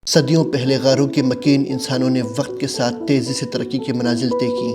صدیوں پہلے غاروں کے مکین انسانوں نے وقت کے ساتھ تیزی سے ترقی کے منازل طے کی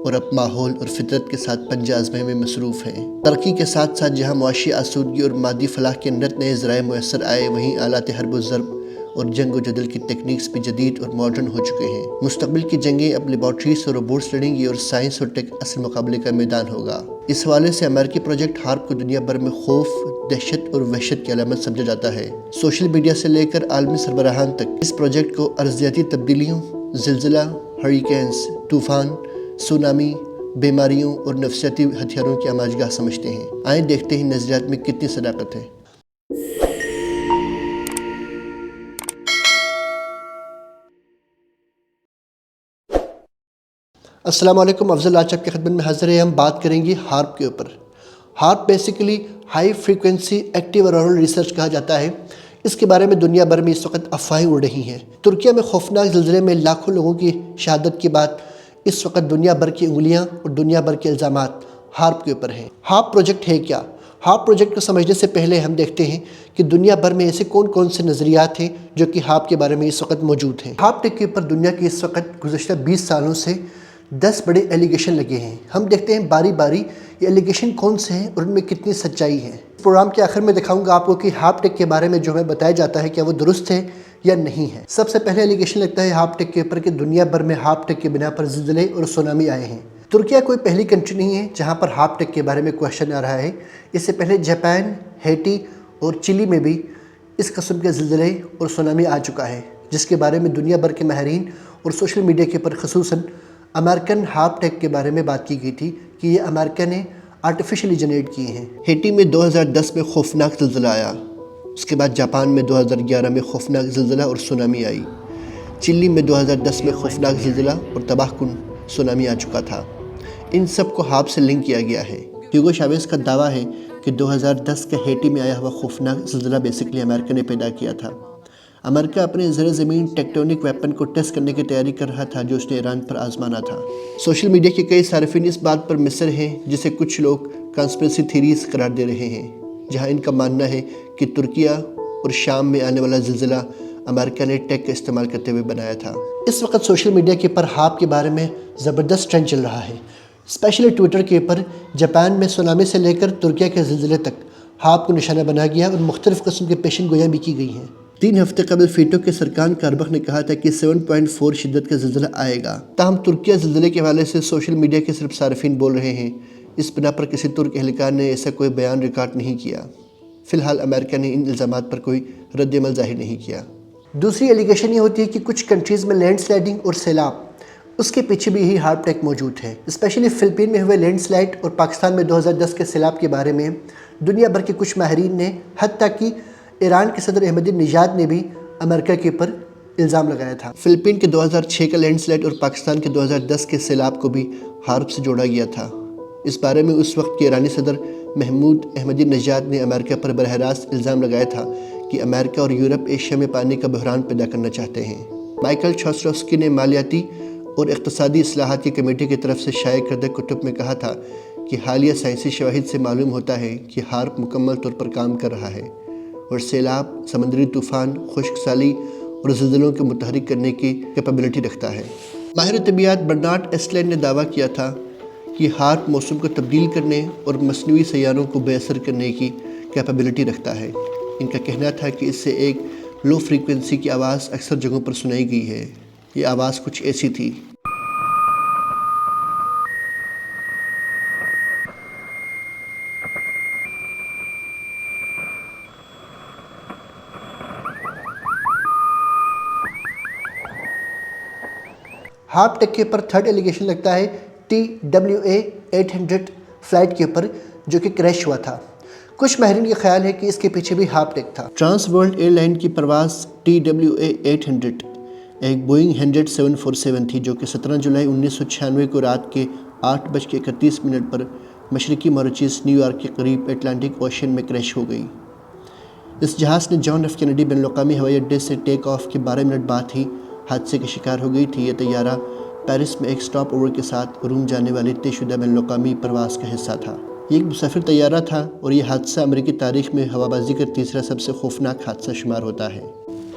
اور اب ماحول اور فطرت کے ساتھ پنجہ آزمائی میں مصروف ہیں۔ ترقی کے ساتھ ساتھ جہاں معاشی آسودگی اور مادی فلاح کے نئے ذرائع میسر آئے، وہیں آلات حرب و ضرب اور جنگ و جدل کی ٹیکنیکس بھی جدید اور ماڈرن ہو چکے ہیں۔ مستقبل کی جنگیں اب لیبارٹریز اور روبوٹس لڑیں گی اور سائنس اور ٹیک اصل مقابلے کا میدان ہوگا۔ اس حوالے سے امریکی پروجیکٹ ہارپ کو دنیا بھر میں خوف، دہشت اور وحشت کی علامت سمجھا جاتا ہے۔ سوشل میڈیا سے لے کر عالمی سربراہان تک اس پروجیکٹ کو ارضیاتی تبدیلیوں، زلزلہ، ہریکینز، طوفان، سونامی، بیماریوں اور نفسیاتی ہتھیاروں کی آماجگاہ سمجھتے ہیں۔ آئیں دیکھتے ہیں نظریات میں کتنی صداقت ہے۔ السلام علیکم، افضل آج آپ کی خدمت میں حاضر ہے۔ ہم بات کریں گے ہارپ کے اوپر۔ HAARP basically high frequency active auroral research کہا جاتا ہے۔ اس کے بارے میں دنیا بھر میں اس وقت افواہیں اڑ رہی ہیں۔ ترکیہ میں خوفناک زلزلے میں لاکھوں لوگوں کی شہادت کے بعد اس وقت دنیا بھر کی انگلیاں اور دنیا بھر کے الزامات ہارپ کے اوپر ہیں۔ ہارپ پروجیکٹ ہے کیا؟ ہارپ پروجیکٹ کو سمجھنے سے پہلے ہم دیکھتے ہیں کہ دنیا بھر میں ایسے کون سے نظریات ہیں جو کہ ہارپ کے بارے میں اس وقت موجود ہیں۔ ہارپ ٹیک کے اوپر دنیا کے اس وقت گزشتہ 20 سالوں سے 10 بڑے ایلیگیشن لگے ہیں۔ ہم دیکھتے ہیں باری باری یہ ایلیگیشن کون سے ہیں اور ان میں کتنی سچائی ہے۔ اس پروگرام کے آخر میں دکھاؤں گا آپ کو کہ ہارپ ٹیک کے بارے میں جو ہمیں بتایا جاتا ہے کیا وہ درست ہے یا نہیں ہے۔ سب سے پہلے ایلیگیشن لگتا ہے ہارپ ٹیک کے اوپر کہ دنیا بھر میں ہارپ ٹیک کے بنا پر زلزلے اور سونامی آئے ہیں۔ ترکیہ کوئی پہلی کنٹری نہیں ہے جہاں پر ہارپ ٹیک کے بارے میں کوشچن آ رہا ہے۔ اس سے پہلے جاپان، ہیٹی اور چلی میں بھی اس قسم کے زلزلے اور سونامی آ چکا ہے، جس کے بارے میں دنیا بھر کے ماہرین اور سوشل میڈیا کے اوپر خصوصاً امریکن ہارپ ٹیک کے بارے میں بات کی گئی تھی کہ یہ امریکہ نے آرٹیفیشلی جنریٹ کیے ہیں۔ ہیٹی میں 2010 میں خوفناک زلزلہ آیا۔ اس کے بعد جاپان میں 2011 میں خوفناک زلزلہ اور سونامی آئی۔ چلی میں 2010 میں خوفناک زلزلہ اور تباہ کن سونامی آ چکا تھا۔ ان سب کو ہارپ سے لنک کیا گیا ہے۔ ہیوگو شاویز کا دعویٰ ہے کہ 2010 کے ہیٹی میں آیا ہوا خوفناک زلزلہ بیسیکلی امریکہ نے پیدا کیا تھا۔ امریکہ اپنے زیر زمین ٹیکٹونک ویپن کو ٹیسٹ کرنے کی تیاری کر رہا تھا جو اس نے ایران پر آزمانا تھا۔ سوشل میڈیا کے کئی صارفین اس بات پر مصر ہیں جسے کچھ لوگ کانسپریسی تھیریز قرار دے رہے ہیں، جہاں ان کا ماننا ہے کہ ترکیہ اور شام میں آنے والا زلزلہ امریکہ نے ٹیک کا استعمال کرتے ہوئے بنایا تھا۔ اس وقت سوشل میڈیا کے اوپر ہارپ کے بارے میں زبردست ٹرینڈ چل رہا ہے، اسپیشلی ٹویٹر کے اوپر۔ جاپان میں سونامی سے لے کر ترکیہ کے زلزلے تک ہارپ کو نشانہ بنایا گیا اور مختلف قسم کے پیشن گوئیاں بھی کی گئی ہیں۔ 3 ہفتے قبل فیٹو کے سرکان کاربخ نے کہا تھا کہ 7.4 شدت کا زلزلہ آئے گا۔ تاہم ترکیہ زلزلے کے حوالے سے سوشل میڈیا کے صرف صارفین بول رہے ہیں۔ اس بنا پر کسی ترک اہلکار نے ایسا کوئی بیان ریکارڈ نہیں کیا۔ فی الحال امریکہ نے ان الزامات پر کوئی رد عمل ظاہر نہیں کیا۔ دوسری ایلیگیشن یہ ہوتی ہے کہ کچھ کنٹریز میں لینڈ سلائڈنگ اور سیلاب، اس کے پیچھے بھی یہی ہارپ ٹیک موجود ہے۔ اسپیشلی فلپین میں ہوئے لینڈ سلائڈ اور پاکستان میں 2010 کے سیلاب کے بارے میں دنیا بھر کے کچھ ماہرین نے، حتیٰ کہ ایران کے صدر احمدی نژاد نے بھی امریکہ کے اوپر الزام لگایا تھا۔ فلپین کے 2006 کا لینڈ سلائڈ اور پاکستان کے 2010 کے سیلاب کو بھی ہارپ سے جوڑا گیا تھا۔ اس بارے میں اس وقت کے ایرانی صدر محمود احمدی نژاد نے امریکہ پر براہ راست الزام لگایا تھا کہ امریکہ اور یورپ ایشیا میں پانی کا بحران پیدا کرنا چاہتے ہیں۔ مائیکل چھوسروسکی نے مالیاتی اور اقتصادی اصلاحات کی کمیٹی کی طرف سے شائع کردہ کتب میں کہا تھا کہ حالیہ سائنسی شواہد سے معلوم ہوتا ہے کہ ہارپ مکمل طور پر کام کر رہا ہے اور سیلاب، سمندری طوفان، خشک سالی اور زلزلوں کو متحرک کرنے کی کیپیبلٹی رکھتا ہے۔ ماہر طبیعیات برنارڈ ایسلین نے دعویٰ کیا تھا کہ ہارپ موسم کو تبدیل کرنے اور مصنوعی سیاروں کو بے اثر کرنے کی کیپیبلٹی رکھتا ہے۔ ان کا کہنا تھا کہ اس سے ایک لو فریکوینسی کی آواز اکثر جگہوں پر سنائی گئی ہے۔ یہ آواز کچھ ایسی تھی۔ ہارپ ٹیک کے اوپر تھرڈ ایلیگیشن لگتا ہے TWA-800 فلائٹ کے اوپر جو کہ کریش ہوا تھا۔ کچھ ماہرین کا خیال ہے کہ اس کے پیچھے بھی ہارپ ٹیک تھا۔ ٹرانس ورلڈ ایئر لائن کی پرواز TWA-800 ایک بوئنگ 747 تھی جو کہ 17 جولائی 1996 کو رات کے 8:31 پر مشرقی موریشیس نیو یارک کے قریب اٹلانٹک اوشین میں کریش ہو گئی۔ اس جہاز نے جان ایف کینیڈی بین الاقوامی ہوائی اڈے سے ٹیک آف کے 12 منٹ بعد ہی حادثے کا شکار ہو گئی تھی۔ یہ طیارہ پیرس میں ایک سٹاپ اوور کے ساتھ روم جانے والی طے شدہ بین الاقوامی پرواز کا حصہ تھا۔ یہ ایک مسافر طیارہ تھا اور یہ حادثہ امریکی تاریخ میں ہوابازی کا تیسرا سب سے خوفناک حادثہ شمار ہوتا ہے۔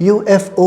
UFO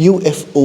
UFO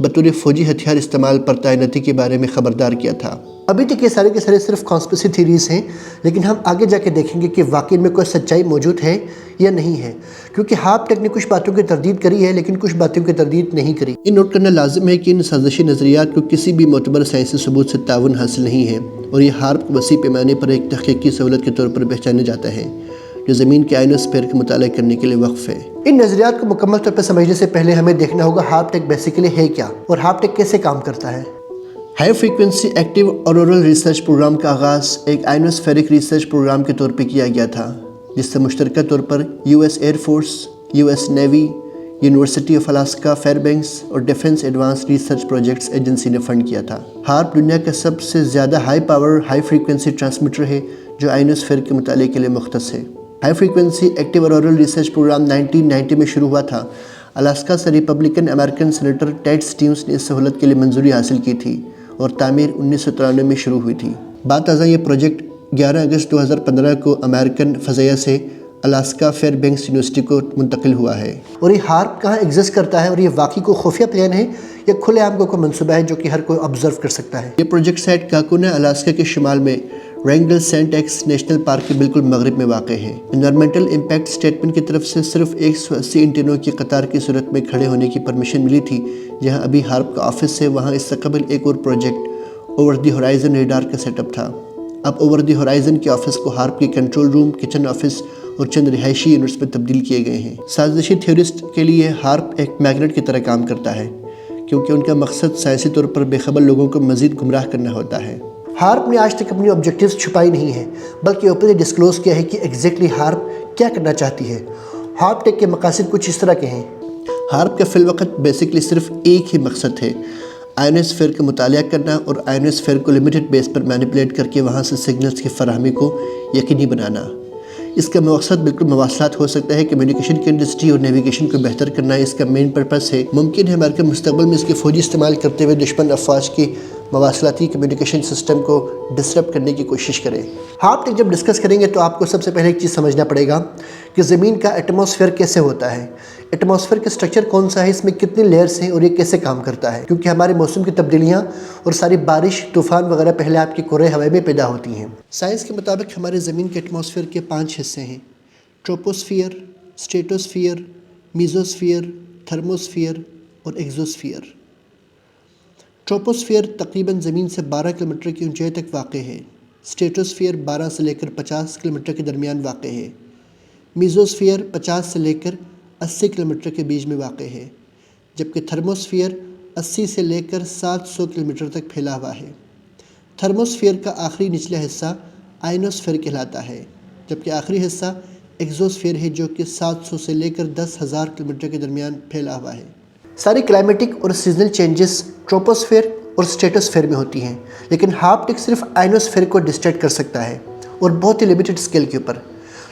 بطور فوجی ہتھیار استعمال پر تعیناتی کے بارے میں خبردار کیا تھا۔ ابھی تک یہ سارے کے سارے صرف کانسپریسی تھیریز ہیں، لیکن ہم آگے جا کے دیکھیں گے کہ واقعی میں کوئی سچائی موجود ہے یا نہیں ہے، کیونکہ ہارپ ٹیک نے کچھ باتوں کی تردید کری ہے لیکن کچھ باتوں کی تردید نہیں کری۔ یہ نوٹ کرنا لازم ہے کہ ان سازشی نظریات کو کسی بھی معتبر سائنسی ثبوت سے تعاون حاصل نہیں ہے، اور یہ ہارپ کو وسیع پیمانے پر ایک تحقیقی سہولت کے طور پر پہچانا جاتا ہے جو زمین کے آئنوسفیئر کا مطالعہ کرنے کے لیے وقف ہے۔ ان نظریات کو مکمل طور پر سمجھنے سے پہلے ہمیں دیکھنا ہوگا ہارپ ٹیک بیسیکلی ہے کیا اور ہارپ ٹیک کیسے کام کرتا ہے۔ High frequency active auroral research program کا آغاز ایک آئنوسفیرک ریسرچ پروگرام کے طور پر کیا گیا تھا، جس سے مشترکہ طور پر U S air force, U S navy, university of Alaska Fairbanks اور defense advanced research projects agency نے فنڈ کیا تھا۔ ہارپ دنیا کا سب سے زیادہ high power high frequency transmitter ہے جو آئنوسفیئر کے مطالعے کے لیے مختص ہے۔ High frequency active auroral research program 1990 میں شروع ہوا تھا۔ الاسکا سے Republican American senator Ted Stevens نے اس سہولت کے لیے منظوری حاصل کی تھی اور تعمیر 1993 میں شروع ہوئی تھی۔ بعد ازاں یہ پروجیکٹ 11 اگست 2015 کو امریکن فضائیہ سے الاسکا فیئر بینکس یونیورسٹی کو منتقل ہوا ہے۔ اور یہ ہارپ کہاں ایگزسٹ کرتا ہے اور یہ واقعی کوئی خفیہ پلان ہے یا کھلے عام کوئی منصوبہ ہے جو کہ ہر کوئی آبزرو کر سکتا ہے؟ یہ پروجیکٹ سائٹ کاکونا الاسکا کے شمال میں رینگل سینٹ ایکس نیشنل پارک کے بالکل مغرب میں واقع ہے۔ انوائرمنٹل امپیکٹ اسٹیٹمنٹ کی طرف سے صرف 180 اینٹینوں کی قطار کی صورت میں کھڑے ہونے کی پرمیشن ملی تھی۔ جہاں ابھی ہارپ کا آفس ہے، وہاں اس سے قبل ایک اور project over the horizon radar کا سیٹ اپ تھا۔ اب اوور دی ہورائزن کے آفس کو ہارپ کی کنٹرول روم، کچن آفس اور چند رہائشی یونٹس میں تبدیل کیے گئے ہیں۔ سازشی تھیورسٹ کے لیے ہارپ ایک میگنیٹ کی طرح کام کرتا ہے، کیونکہ ان کا مقصد سائنسی طور پر بے خبر لوگوں کو مزید گمراہ کرنا ہوتا ہے۔ ہارپ نے آج تک اپنی آبجیکٹیوز چھپائی نہیں ہیں، بلکہ اوپنلی ڈسکلوز کیا ہے کہ ایگزیکٹلی ہارپ کیا کرنا چاہتی ہے۔ ہارپ ٹیک کے مقاصد کچھ اس طرح کے ہیں۔ ہارپ کا فی الوقت بیسیکلی صرف ایک ہی مقصد ہے، آئنوسفیئر کا مطالعہ کرنا اور آئنوسفیئر کو لمیٹڈ بیس پر مینیپولیٹ کر کے وہاں سے سگنلز کی فراہمی کو یقینی بنانا۔ اس کا مقصد بالکل مواصلات ہو سکتا ہے، کمیونیکیشن کی انڈسٹری اور نیویگیشن کو بہتر کرنا اس کا مین پرپس ہے۔ ممکن ہے امریکہ مستقبل میں اس کے فوجی استعمال کرتے ہوئے دشمن افواج کی مواصلاتی کمیونیکیشن سسٹم کو ڈسٹرب کرنے کی کوشش کرے۔ ہارپ ٹیک جب ڈسکس کریں گے تو آپ کو سب سے پہلے ایک چیز سمجھنا پڑے گا کہ زمین کا ایٹماسفیئر کیسے ہوتا ہے، ایٹماسفیئر کا سٹرکچر کون سا ہے، اس میں کتنے لیئرز ہیں اور یہ کیسے کام کرتا ہے، کیونکہ ہمارے موسم کی تبدیلیاں اور ساری بارش، طوفان وغیرہ پہلے آپ کی کرۂ ہوا میں پیدا ہوتی ہیں۔ سائنس کے مطابق ہمارے زمین کے ایٹماسفیئر کے 5 حصے ہیں: ٹروپوسفیئر، اسٹریٹوسفیئر، میزوسفیئر، تھرموسفیئر اور ایگزوسفیئر۔ ٹروپوسفیئر تقریباً زمین سے 12 کلومیٹر کی اونچائی تک واقع ہے۔ اسٹریٹوسفیئر 12 سے لے کر 50 کلومیٹر کے درمیان واقع ہے۔ میزوسفیئر 50 سے لے کر 80 کلومیٹر کے بیچ میں واقع ہے، جبکہ تھرموسفیئر 80 سے لے کر 700 کلومیٹر تک پھیلا ہوا ہے۔ تھرموسفیئر کا آخری نچلا حصہ آئنوسفیئر کہلاتا ہے، جبکہ آخری حصہ ایگزوسفیئر ہے جو کہ 700 سے لے کر 10,000 کلومیٹر کے درمیان پھیلا ہوا ہے۔ ساری کلائمیٹک اور سیزنل چینجز ٹروپوسفیئر اور اسٹریٹوسفیئر میں ہوتی ہیں، لیکن ہارپ ٹیک صرف آئنوسفیئر کو ڈسٹریکٹ کر سکتا ہے اور بہت ہی لیمیٹڈ اسکیل کے اوپر۔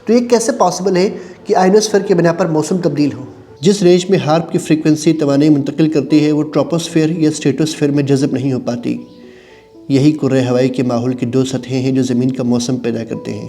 تو یہ کیسے پاسبل ہے کہ آئنوسفیئر کی بنا پر موسم تبدیل ہو؟ جس رینج میں ہارپ کی فریکوینسی توانائی منتقل کرتی ہے وہ ٹروپوسفیئر یا اسٹریٹوسفیئر میں جذب نہیں ہو پاتی۔ یہی کرۂ ہوائی کے ماحول کی 2 سطحیں ہیں جو زمین کا موسم پیدا کرتے ہیں۔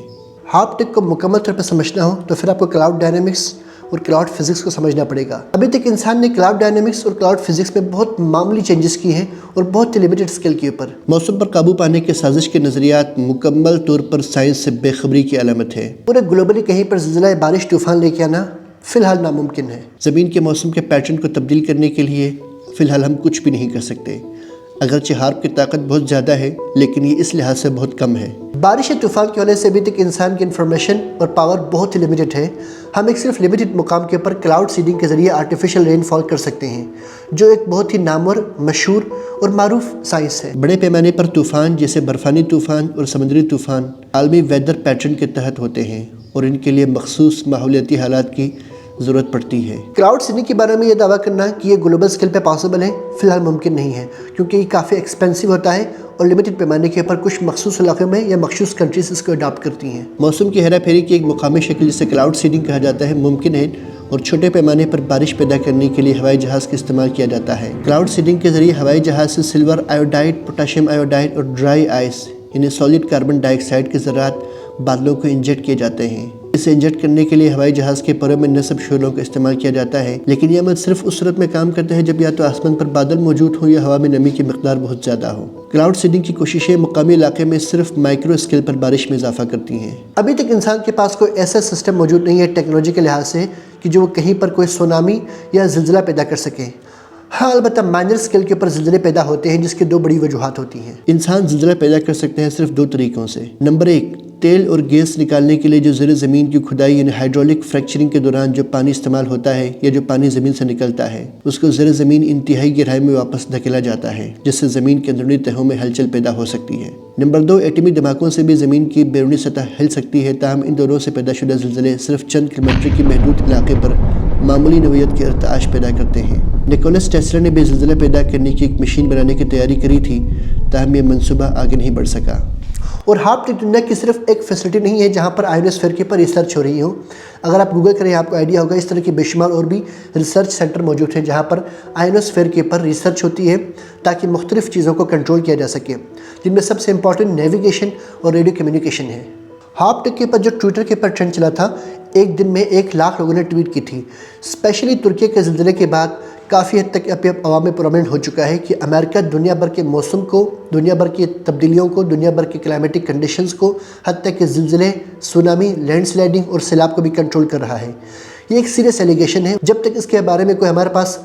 ہارپ ٹیک کو مکمل طور پر سمجھنا ہو تو پھر آپ کو کلاؤڈ ڈائنامکس اور کلاؤڈ فزکس کو سمجھنا پڑے گا۔ ابھی تک انسان نے کلاؤڈ ڈائنامکس اور کلاؤڈ فزکس میں بہت معمولی چینجز کی ہیں اور بہت ہی لیمیٹڈ اسکیل کے اوپر۔ موسم پر قابو پانے کے سازش کے نظریات مکمل طور پر سائنس سے بے خبری کی علامت ہے۔ پورے گلوبلی کہیں پر زلزلہ، بارش، طوفان لے کے آنا فی الحال ناممکن ہے۔ زمین کے موسم کے پیٹرن کو تبدیل کرنے کے لیے فی الحال ہم کچھ بھی نہیں کر سکتے، اگرچہ ہارپ کی طاقت بہت زیادہ ہے لیکن یہ اس لحاظ سے بہت کم ہے۔ بارش یا طوفان کے ہونے سے ابھی تک انسان کی انفارمیشن اور پاور بہت ہی لمیٹڈ ہے۔ ہم ایک صرف لمیٹڈ مقام کے اوپر کلاؤڈ سیڈنگ کے ذریعے آرٹیفیشل رین فال کر سکتے ہیں، جو ایک بہت ہی نامور، مشہور اور معروف سائنس ہے۔ بڑے پیمانے پر طوفان جیسے برفانی طوفان اور سمندری طوفان عالمی ویدر پیٹرن کے تحت ہوتے ہیں اور ان کے لیے مخصوص ماحولیاتی حالات کی ضرورت پڑتی ہے۔ کلاؤڈ سیڈنگ کے بارے میں یہ دعویٰ کرنا کہ یہ گلوبل اسکیل پہ پاسبل ہے فی الحال ممکن نہیں ہے، کیونکہ یہ کافی ایکسپینسو ہوتا ہے اور لمیٹڈ پیمانے کے اوپر کچھ مخصوص علاقوں میں یا مخصوص کنٹریز اس کو اڈاپٹ کرتی ہیں۔ موسم کی ہیرا پھیری کی ایک مقامی شکل جسے کلاؤڈ سیڈنگ کہا جاتا ہے ممکن ہے، اور چھوٹے پیمانے پر بارش پیدا کرنے کے لیے ہوائی جہاز کا استعمال کیا جاتا ہے۔ کلاؤڈ سیڈنگ کے ذریعے ہوائی جہاز سے سلور آیوڈائڈ، پوٹاشیم آیوڈائڈ اور ڈرائی آئس یعنی سالڈ کاربن ڈائی آکسائڈ کے ذرات بادلوں کو انجیکٹ کیے جاتے ہیں۔ اسے انجیکٹ کرنے کے لیے ہوائی جہاز کے پروں میں نصب شعلوں کا استعمال کیا جاتا ہے، لیکن یہ عمل صرف اس صورت میں کام کرتا ہے جب یا تو آسمان پر بادل موجود ہوں یا ہوا میں نمی کی مقدار بہت زیادہ ہو۔ کلاؤڈ سیڈنگ کی کوششیں مقامی علاقے میں صرف مائکرو اسکیل پر بارش میں اضافہ کرتی ہیں۔ ابھی تک انسان کے پاس کوئی ایسا سسٹم موجود نہیں ہے ٹیکنالوجی کے لحاظ سے کہ جو وہ کہیں پر کوئی سونامی یا زلزلہ پیدا کر سکے۔ ہاں، البتہ مائنر اسکیل کے اوپر زلزلے پیدا ہوتے ہیں، جس کی دو بڑی وجوہات ہوتی ہیں۔ انسان زلزلہ پیدا کر سکتے ہیں صرف دو طریقوں سے۔ نمبر 1، تیل اور گیس نکالنے کے لیے جو زیر زمین کی کھدائی یعنی ہائیڈرولک فریکچرنگ کے دوران جو پانی استعمال ہوتا ہے یا جو پانی زمین سے نکلتا ہے، اس کو زیر زمین انتہائی گہرائی میں واپس دھکیلا جاتا ہے، جس سے زمین کے اندرونی تہوں میں ہلچل پیدا ہو سکتی ہے۔ نمبر 2، ایٹمی دھماکوں سے بھی زمین کی بیرونی سطح ہل سکتی ہے، تاہم ان دونوں سے پیدا شدہ زلزلے صرف چند کلومیٹر کی محدود علاقے پر معمولی نوعیت کے ارتعاش پیدا کرتے ہیں۔ نکولس ٹیسلا نے بھی زلزلہ پیدا کرنے کی ایک مشین بنانے کی تیاری کری تھی، تاہم یہ منصوبہ آگے نہیں بڑھ سکا۔ اور ہارپ دنیا کی صرف ایک فیسلٹی نہیں ہے جہاں پر آئنوسفیئر کے پر ریسرچ ہو رہی ہو۔ اگر آپ گوگل کریں آپ کو آئیڈیا ہوگا، اس طرح کی بے شمار اور بھی ریسرچ سینٹر موجود ہیں جہاں پر آئنوسفیئر کے پر ریسرچ ہوتی ہے تاکہ مختلف چیزوں کو کنٹرول کیا جا سکے، جن میں سب سے امپورٹنٹ نیویگیشن اور ریڈیو کمیونیکیشن ہے۔ ہارپ کے پر جو ٹویٹر کے پر ٹرینڈ چلا تھا، ایک دن میں 1 لاکھ لوگوں نے ٹویٹ کی تھی۔ اسپیشلی ترکی کے زلزلے کے بعد کافی حد تک اب عوام میں پرومیننٹ ہو چکا ہے کہ امریکہ دنیا بھر کے موسم کو، دنیا بھر کی تبدیلیوں کو، دنیا بھر کے کلائمیٹک کنڈیشنز کو، حتیٰ کہ زلزلے، سونامی، لینڈ سلائڈنگ اور سیلاب کو بھی کنٹرول کر رہا ہے۔ یہ ایک سیریس ایلیگیشن ہے۔ جب تک اس کے بارے میں کوئی ہمارے پاس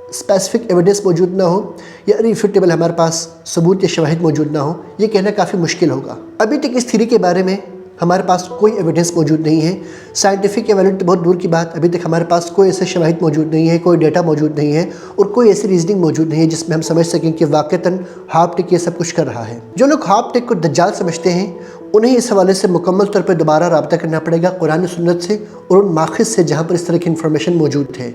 اسپیسیفک ایویڈنس موجود نہ ہو یا ریفیوٹیبل ہمارے پاس ثبوت یا شواہد موجود نہ ہو، یہ کہنا کافی مشکل ہوگا۔ ابھی تک اس تھیوری کے بارے میں ہمارے پاس کوئی ایویڈنس موجود نہیں ہے۔ سائنٹیفک ایویڈنس بہت دور کی بات، ابھی تک ہمارے پاس کوئی ایسے شواہد موجود نہیں ہے، کوئی ڈیٹا موجود نہیں ہے اور کوئی ایسی ریزننگ موجود نہیں ہے جس میں ہم سمجھ سکیں کہ واقعتاً ہارپ ٹیک یہ سب کچھ کر رہا ہے۔ جو لوگ ہارپ ٹیک کو دجال سمجھتے ہیں، انہیں اس حوالے سے مکمل طور پر دوبارہ رابطہ کرنا پڑے گا قرآن و سنت سے اور ان ماخذ سے جہاں پر اس طرح کی انفارمیشن موجود ہے،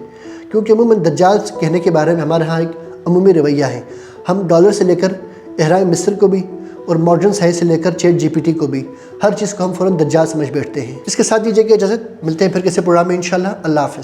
کیونکہ عموماً دجال کہنے کے بارے میں ہمارے ہاں ایک عمومی رویہ ہے۔ ہم ڈالر سے لے کر اہرام مصر کو بھی اور ماڈرن سائنس سے لے کر چیٹ جی پی ٹی کو بھی، ہر چیز کو ہم فوراً دجال سمجھ بیٹھتے ہیں۔ اس کے ساتھ دیجیے گا اجازت، ملتے ہیں پھر کسی پروگرام میں انشاءاللہ۔ اللہ حافظ۔